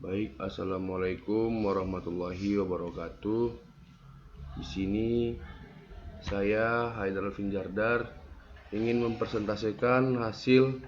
Baik, assalamualaikum warahmatullahi wabarakatuh. Di sini saya Haidar Alvin Jardar ingin mempresentasikan hasil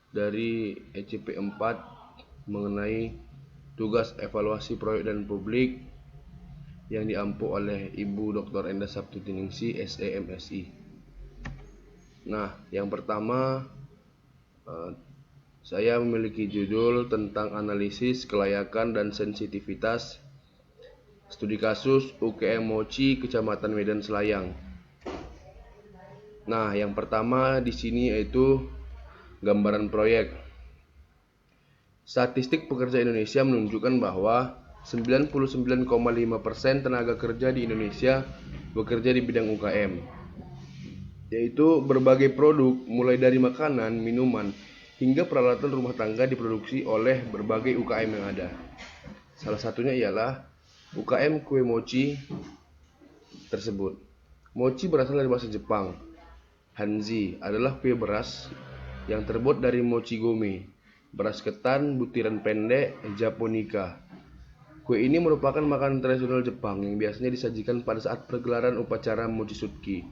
dari ECP 4 mengenai tugas evaluasi proyek dan publik yang diampu oleh Ibu Dr. Endah Sabtuningsih, SE MSI. Nah, yang pertama saya memiliki judul tentang analisis kelayakan dan sensitivitas studi kasus UKM Mochi Kecamatan Medan Selayang. Nah, yang pertama di sini yaitu gambaran proyek. Statistik pekerja Indonesia menunjukkan bahwa 99,5% tenaga kerja di Indonesia bekerja di bidang UKM, yaitu berbagai produk mulai dari makanan, minuman, hingga peralatan rumah tangga diproduksi oleh berbagai UKM yang ada. Salah satunya ialah UKM kue mochi tersebut. Mochi berasal dari bahasa Jepang. Hanzi adalah kue beras yang terbuat dari mochi gome, beras ketan butiran pendek Japonica. Kue ini merupakan makanan tradisional Jepang yang biasanya disajikan pada saat pergelaran upacara Mochitsuki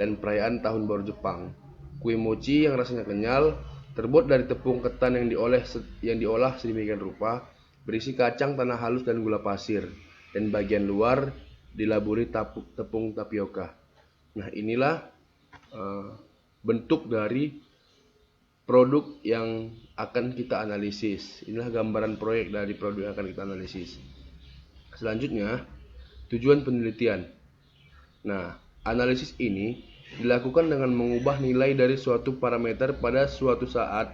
dan perayaan Tahun Baru Jepang. Kue mochi yang rasanya kenyal, terbuat dari tepung ketan yang diolah sedemikian rupa, berisi kacang tanah halus dan gula pasir, dan bagian luar dilaburi tepung tapioka. Nah, inilah bentuk dari produk yang akan kita analisis. Inilah gambaran proyek dari produk yang akan kita analisis. Selanjutnya, tujuan penelitian. Nah, analisis ini dilakukan dengan mengubah nilai dari suatu parameter pada suatu saat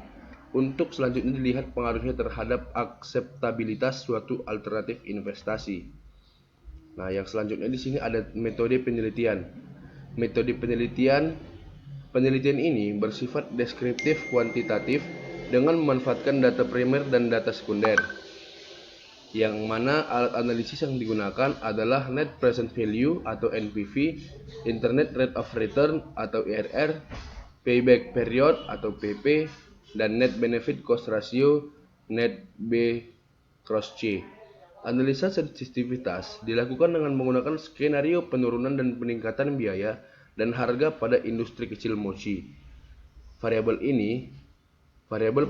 untuk selanjutnya dilihat pengaruhnya terhadap akseptabilitas suatu alternatif investasi. Nah, yang selanjutnya di sini ada metode penelitian. Metode penelitian ini bersifat deskriptif kuantitatif dengan memanfaatkan data primer dan data sekunder, yang mana alat analisis yang digunakan adalah Net Present Value atau NPV, Internet Rate of Return atau IRR, Payback Period atau PP, dan Net Benefit Cost Ratio Net B cross C. Analisa sensitivitas dilakukan dengan menggunakan skenario penurunan dan peningkatan biaya dan harga pada industri kecil mochi. Variabel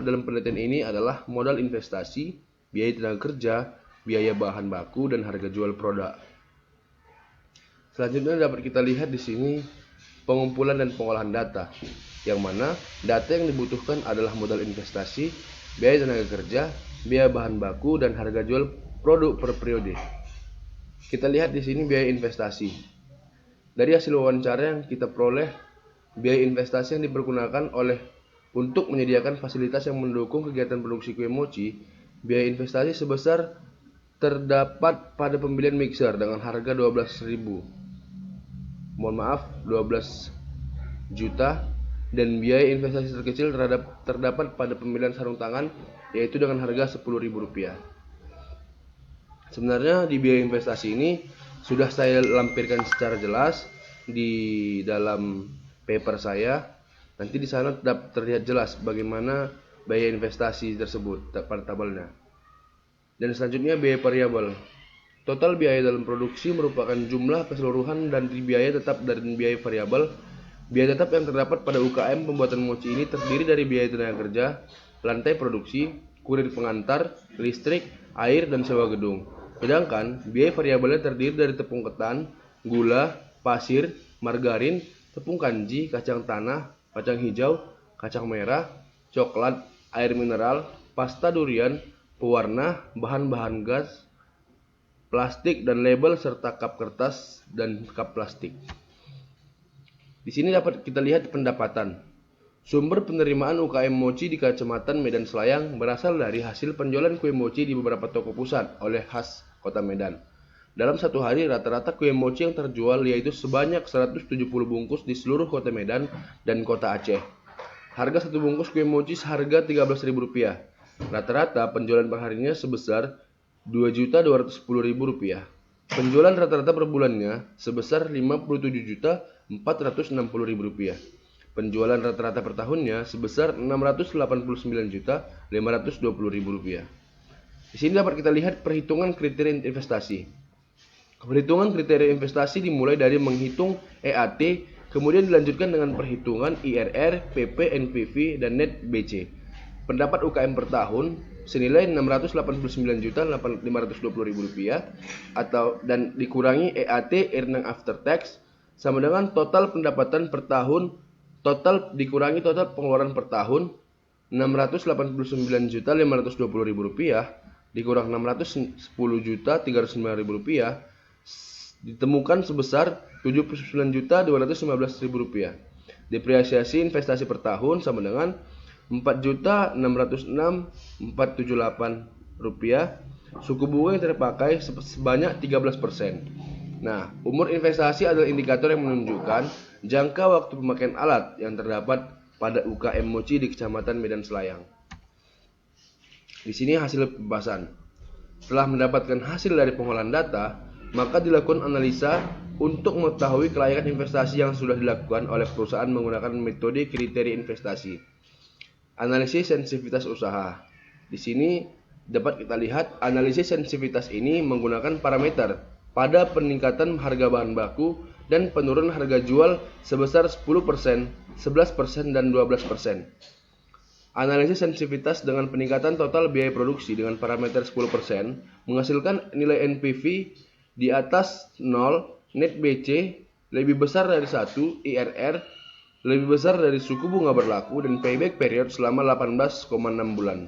dalam penelitian ini adalah modal investasi, biaya tenaga kerja, biaya bahan baku, dan harga jual produk. Selanjutnya dapat kita lihat di sini pengumpulan dan pengolahan data, yang mana data yang dibutuhkan adalah modal investasi, biaya tenaga kerja, biaya bahan baku, dan harga jual produk per periode. Kita lihat di sini biaya investasi. Dari hasil wawancara yang kita peroleh, biaya investasi yang dipergunakan untuk menyediakan fasilitas yang mendukung kegiatan produksi kue mochi, biaya investasi sebesar terdapat pada pembelian mixer dengan harga 12 juta, dan biaya investasi terkecil terdapat pada pembelian sarung tangan, yaitu dengan harga 10.000 rupiah. Sebenarnya di biaya investasi ini sudah saya lampirkan secara jelas di dalam paper saya. Nanti di sana terlihat jelas bagaimana biaya investasi tersebut pada tabelnya. Dan selanjutnya biaya variabel. Total biaya dalam produksi merupakan jumlah keseluruhan dari biaya tetap dan biaya variabel. Biaya tetap yang terdapat pada UKM pembuatan mochi ini terdiri dari biaya tenaga kerja, lantai produksi, kurir pengantar, listrik, air, dan sewa gedung. Sedangkan biaya variabelnya terdiri dari tepung ketan, gula, pasir, margarin, tepung kanji, kacang tanah, kacang hijau, kacang merah, coklat, air mineral, pasta durian, pewarna, bahan-bahan gas, plastik dan label, serta kap kertas dan kap plastik. Di sini dapat kita lihat pendapatan. Sumber penerimaan UKM mochi di Kecamatan Medan Selayang berasal dari hasil penjualan kue mochi di beberapa toko pusat oleh khas Kota Medan. Dalam satu hari, rata-rata kue mochi yang terjual yaitu sebanyak 170 bungkus di seluruh Kota Medan dan Kota Aceh. Harga satu bungkus kue mochi seharga Rp13.000. Rata-rata penjualan perharinya sebesar Rp2.210.000. Penjualan rata-rata per bulannya sebesar Rp57.460.000. Penjualan rata-rata per tahunnya sebesar Rp689.520.000. Di sini dapat kita lihat perhitungan kriteria investasi. Perhitungan kriteria investasi dimulai dari menghitung EAT, kemudian dilanjutkan dengan perhitungan IRR, PP, NPV, dan net BC. Pendapat UKM per tahun senilai Rp689.520.000 atau dan dikurangi EAT, earning after tax, sama dengan total pendapatan per tahun total dikurangi total pengeluaran per tahun Rp689.520.000 dikurang Rp610.309.000 ditemukan sebesar Rp79.215.000. Depresiasi investasi per tahun sama dengan Rp4.606.478. Suku bunga yang terpakai sebanyak 13%. Nah, umur investasi adalah indikator yang menunjukkan jangka waktu pemakaian alat yang terdapat pada UKM Mochi di Kecamatan Medan Selayang. Di sini hasil pembahasan. Setelah mendapatkan hasil dari pengolahan data, maka dilakukan analisa untuk mengetahui kelayakan investasi yang sudah dilakukan oleh perusahaan menggunakan metode kriteria investasi. Analisis sensitivitas usaha. Di sini dapat kita lihat analisis sensitivitas ini menggunakan parameter pada peningkatan harga bahan baku dan penurunan harga jual sebesar 10%, 11%, dan 12%. Analisis sensitivitas dengan peningkatan total biaya produksi dengan parameter 10% menghasilkan nilai NPV di atas 0, net BC lebih besar dari 1, IRR lebih besar dari suku bunga berlaku, dan payback period selama 18,6 bulan.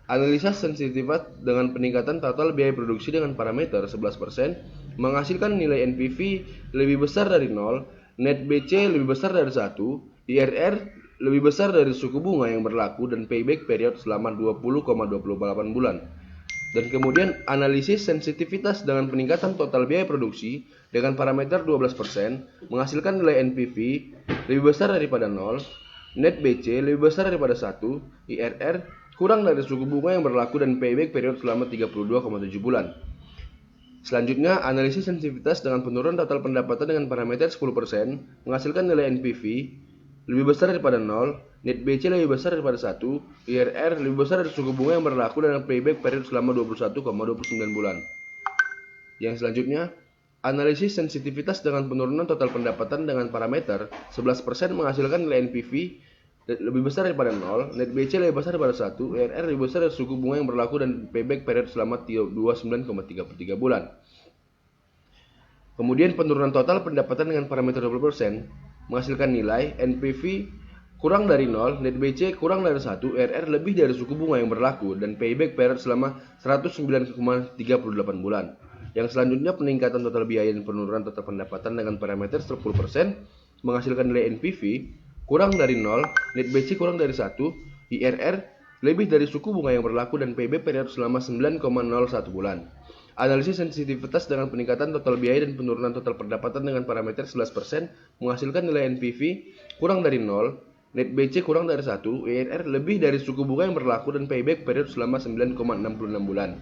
Analisa sensitivitas dengan peningkatan total biaya produksi dengan parameter 11% menghasilkan nilai NPV lebih besar dari 0, net BC lebih besar dari 1, IRR lebih besar dari suku bunga yang berlaku, dan payback period selama 20,28 bulan. Dan kemudian analisis sensitivitas dengan peningkatan total biaya produksi dengan parameter 12% menghasilkan nilai NPV lebih besar daripada 0, net BC lebih besar daripada 1, IRR kurang dari suku bunga yang berlaku, dan payback period selama 32,7 bulan. Selanjutnya, analisis sensitivitas dengan penurunan total pendapatan dengan parameter 10% menghasilkan nilai NPV lebih besar daripada 0, net BC lebih besar daripada 1, IRR lebih besar dari suku bunga yang berlaku, dan payback period selama 21,29 bulan. Yang selanjutnya, analisis sensitivitas dengan penurunan total pendapatan dengan parameter 11% menghasilkan nilai NPV lebih besar daripada 0, net BC lebih besar daripada 1, IRR lebih besar dari suku bunga yang berlaku, dan payback period selama 29,33 bulan. Kemudian penurunan total pendapatan dengan parameter 20% menghasilkan nilai NPV kurang dari 0, net BC kurang dari 1, IRR lebih dari suku bunga yang berlaku, dan payback period selama 109,38 bulan. Yang selanjutnya, peningkatan total biaya dan penurunan total pendapatan dengan parameter 10% menghasilkan nilai NPV kurang dari 0, net BC kurang dari 1, IRR lebih dari suku bunga yang berlaku, dan payback period selama 9,01 bulan. Analisis sensitivitas dengan peningkatan total biaya dan penurunan total pendapatan dengan parameter 11% menghasilkan nilai NPV kurang dari 0, net BC kurang dari 1, IRR lebih dari suku bunga yang berlaku, dan payback period selama 9,66 bulan.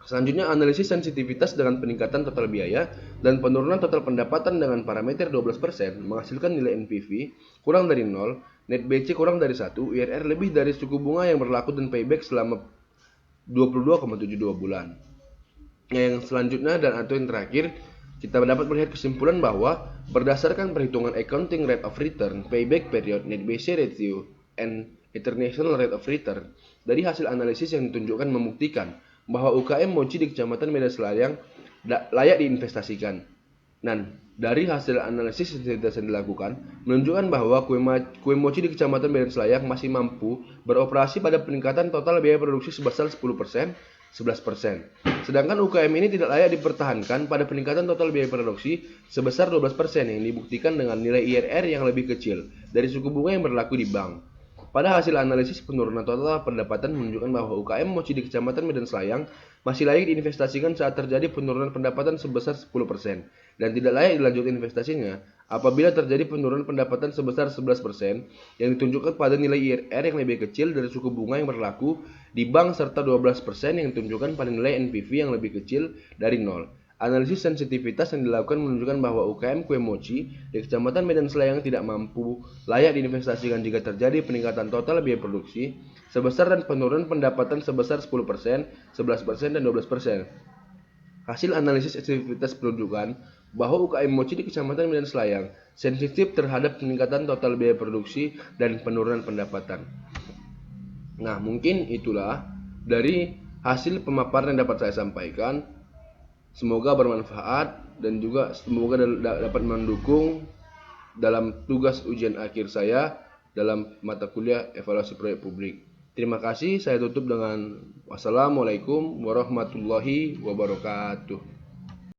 Selanjutnya, analisis sensitivitas dengan peningkatan total biaya dan penurunan total pendapatan dengan parameter 12% menghasilkan nilai NPV kurang dari 0, net BC kurang dari 1, IRR lebih dari suku bunga yang berlaku, dan payback selama 22,72 bulan. Yang selanjutnya dan atau yang terakhir, kita dapat melihat kesimpulan bahwa berdasarkan perhitungan accounting rate of return, payback period, net BC ratio, and international rate of return, dari hasil analisis yang ditunjukkan membuktikan bahwa UKM Mochi di Kecamatan Medan Selayang layak diinvestasikan. Dan dari hasil analisis yang dilakukan menunjukkan bahwa kue mochi di Kecamatan Medan Selayang masih mampu beroperasi pada peningkatan total biaya produksi sebesar 10%, 11%. Sedangkan UKM ini tidak layak dipertahankan pada peningkatan total biaya produksi sebesar 12% yang dibuktikan dengan nilai IRR yang lebih kecil dari suku bunga yang berlaku di bank. Pada hasil analisis penurunan total pendapatan menunjukkan bahwa UKM Mochi di Kecamatan Medan Selayang masih layak diinvestasikan saat terjadi penurunan pendapatan sebesar 10% dan tidak layak dilanjutkan investasinya apabila terjadi penurunan pendapatan sebesar 11% yang ditunjukkan pada nilai IRR yang lebih kecil dari suku bunga yang berlaku di bank serta 12% yang ditunjukkan pada nilai NPV yang lebih kecil dari 0. Analisis sensitivitas yang dilakukan menunjukkan bahwa UKM kue mochi di Kecamatan Medan Selayang tidak mampu layak diinvestasikan jika terjadi peningkatan total biaya produksi sebesar dan penurunan pendapatan sebesar 10%, 11%, dan 12%. Hasil analisis sensitivitas menunjukkan bahwa UKM mochi di Kecamatan Medan Selayang sensitif terhadap peningkatan total biaya produksi dan penurunan pendapatan. Nah, mungkin itulah dari hasil pemaparan yang dapat saya sampaikan. Semoga bermanfaat dan juga semoga dapat mendukung dalam tugas ujian akhir saya dalam mata kuliah evaluasi proyek publik. Terima kasih, saya tutup dengan wassalamualaikum warahmatullahi wabarakatuh.